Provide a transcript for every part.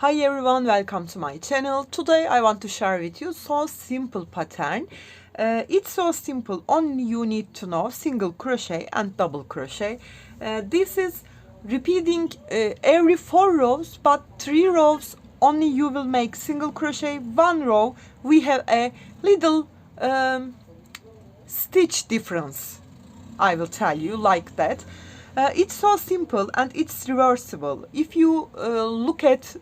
Hi everyone, welcome to my channel. Today I want to share with you so simple pattern. It's so simple, only you need to know single crochet and double crochet. This is repeating every 4 rows, but 3 rows only you will make single crochet. 1 row we have a little stitch difference. I will tell you like that. It's so simple and it's reversible. If you look at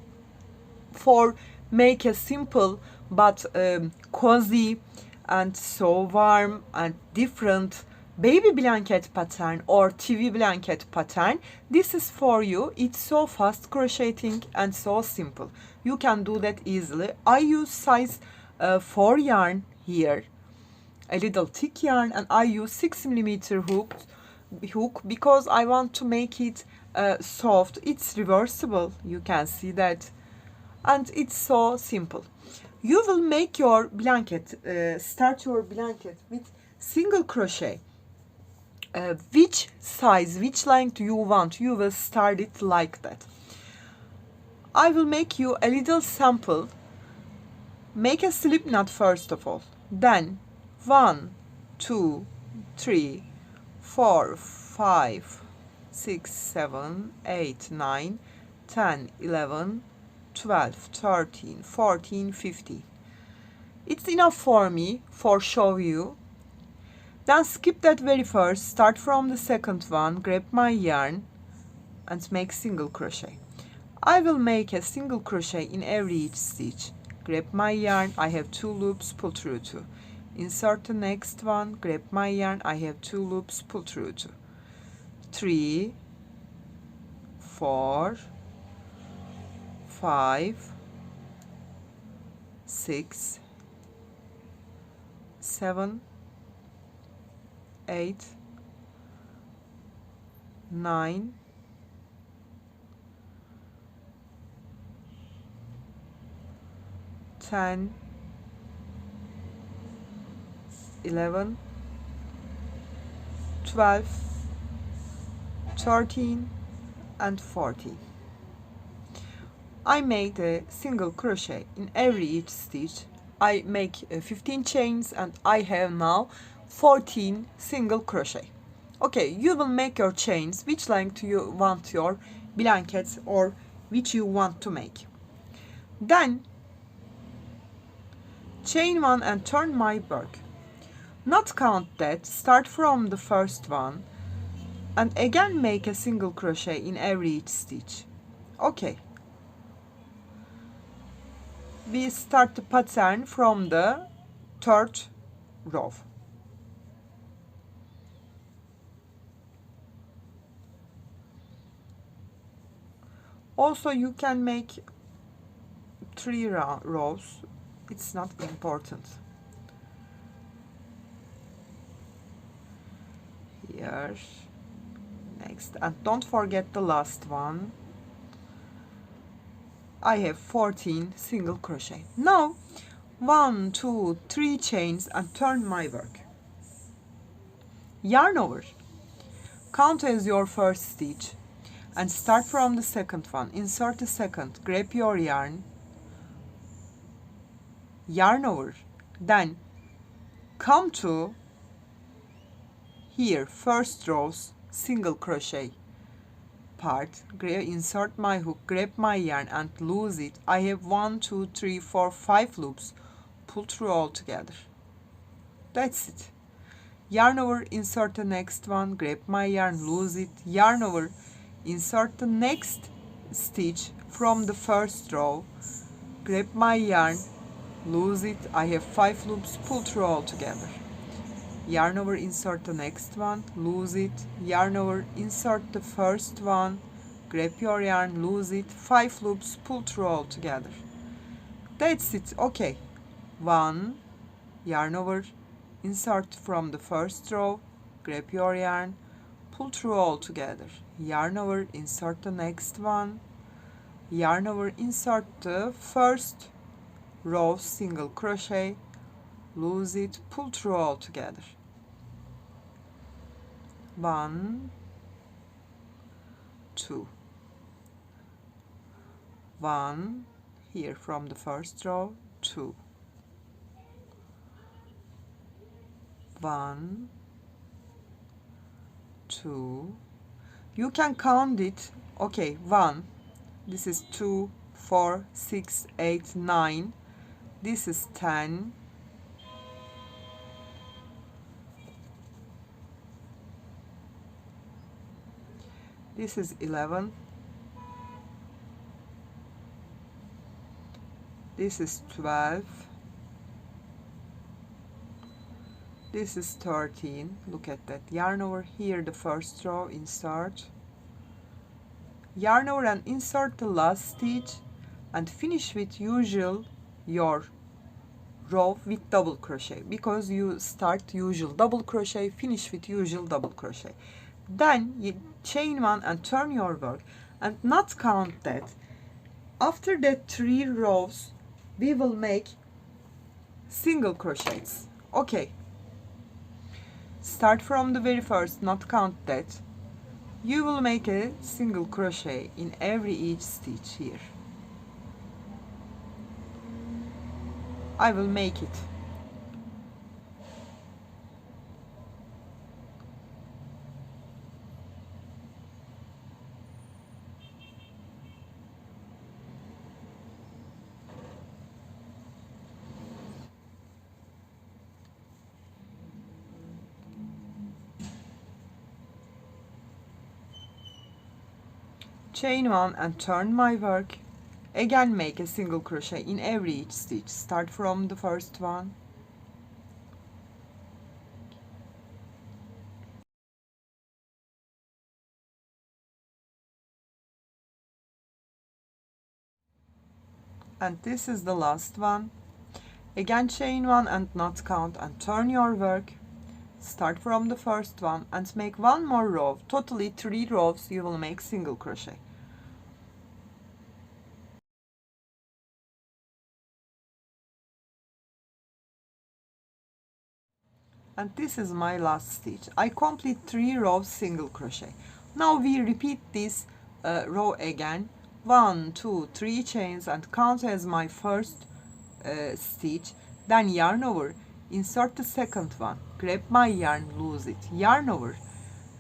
for make a simple but cozy and so warm and different baby blanket pattern or TV blanket pattern, this is for you. It's so fast crocheting and so simple. You can do that easily. I use size 4 yarn here, a little thick yarn, and I use 6mm hook because I want to make it soft. It's reversible, you can see that, and it's so simple. You will make your blanket, start your blanket with single crochet. Which size, which length you want, you will start it like that. I will make you a little sample. Make a slip knot first of all, then 1 2 3 4 5 6 7 8 9 10 11 12 13 14 15. It's enough for me for show you. Then skip that very first, start from the second one, grab my yarn and make single crochet. I will make a single crochet in every each stitch. Grab my yarn, I have 2 loops, pull through 2. Insert the next one, grab my yarn, I have 2 loops, pull through 2. 3 4 5 6 7 8 9 10 11 12 13 and 14. I made a single crochet in every each stitch. I make 15 chains and I have now 14 single crochet. Okay, you will make your chains which length you want your blankets or which you want to make. Then chain 1 and turn my work. Not count that, start from the first one and again make a single crochet in every each stitch. Okay. We start the pattern from the third row. Also you can make 3 rows, it's not important. Here, next, and don't forget the last one. I have 14 single crochet. Now 1 2 3 chains and turn my work. Yarn over, count as your first stitch and start from the second one. Insert the second, grab your yarn, yarn over, then come to here, first rows, single crochet part, insert my hook, grab my yarn and lose it. I have 1 2 3 4 5 loops, pull through all together. That's it. Yarn over, insert the next one, grab my yarn, lose it, yarn over, insert the next stitch from the first row, grab my yarn, lose it. I have 5 loops, pull through all together. Yarn over, insert the next one, lose it, yarn over, insert the first one, grab your yarn, lose it, 5 loops, pull through all together. That's it. Okay, 1, yarn over, insert from the first row, grab your yarn, pull through all together, yarn over, insert the next one, yarn over, insert the first row, single crochet, lose it, pull through all together. 1 2 1, here from the first row, 2, 1, 2, you can count it, okay, 1, this is 2, 4, 6, 8, 9, this is 10, this is 11, this is 12, this is 13, look at that, yarn over here the first row, insert, yarn over and insert the last stitch and finish with usual your row with double crochet, because you start usual double crochet, finish with usual double crochet. Then you chain one and turn your work and not count that. After that 3 rows we will make single crochets. Okay, start from the very first, not count that. You will make a single crochet in every each stitch here. I will make it. Chain one and turn my work. Again make a single crochet in every each stitch. Start from the first one. And this is the last one. Again chain one and not count and turn your work. Start from the first one and make one more row. Totally 3 rows you will make single crochet. And this is my last stitch. I complete 3 rows single crochet. Now we repeat this row again. 1, 2, 3 chains and count as my first stitch. Then yarn over, insert the second one, grab my yarn, lose it, yarn over,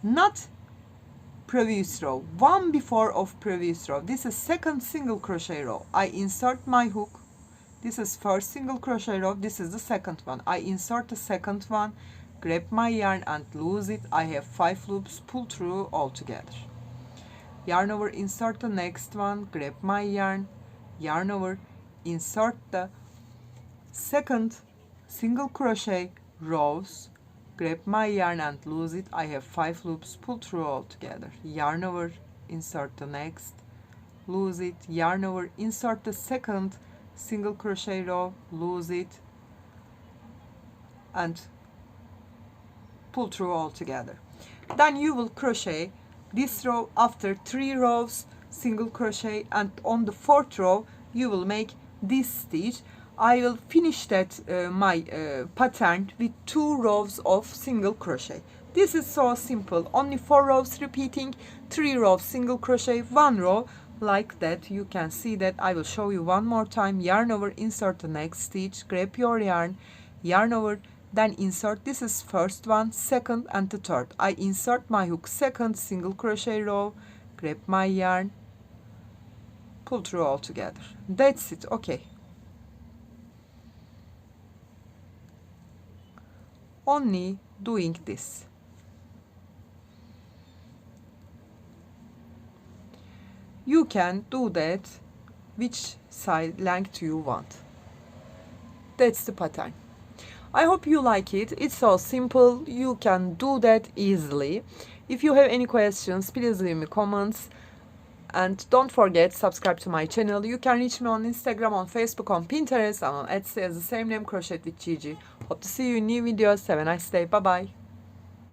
not previous row, one before of previous row. This is second single crochet row. I insert my hook. This is first single crochet row, this is the second one. I insert the second one, grab my yarn and lose it. I have 5 loops, pull through all together. Yarn over, insert the next one, grab my yarn, yarn over, insert the second single crochet rows, grab my yarn and lose it. I have 5 loops, pull through all together. Yarn over, insert the next, lose it, yarn over, insert the second single crochet row, lose it, and pull through all together. Then you will crochet this row after 3 rows single crochet, and on the 4th row you will make this stitch. I will finish that my pattern with 2 rows of single crochet. This is so simple, only 4 rows repeating, 3 rows single crochet, 1 row like that. You can see that. I will show you one more time. Yarn over, insert the next stitch, grab your yarn, yarn over, then insert. This is first one, second and the third. I insert my hook, second single crochet row, grab my yarn, pull through all together. That's it. Okay, only doing this. You can do that which side length you want. That's the pattern. I hope you like it. It's so simple. You can do that easily. If you have any questions, please leave me comments. And don't forget, subscribe to my channel. You can reach me on Instagram, on Facebook, on Pinterest, and on Etsy as the same name, Crochet with Gigi. Hope to see you in new videos. Have a nice day. Bye bye.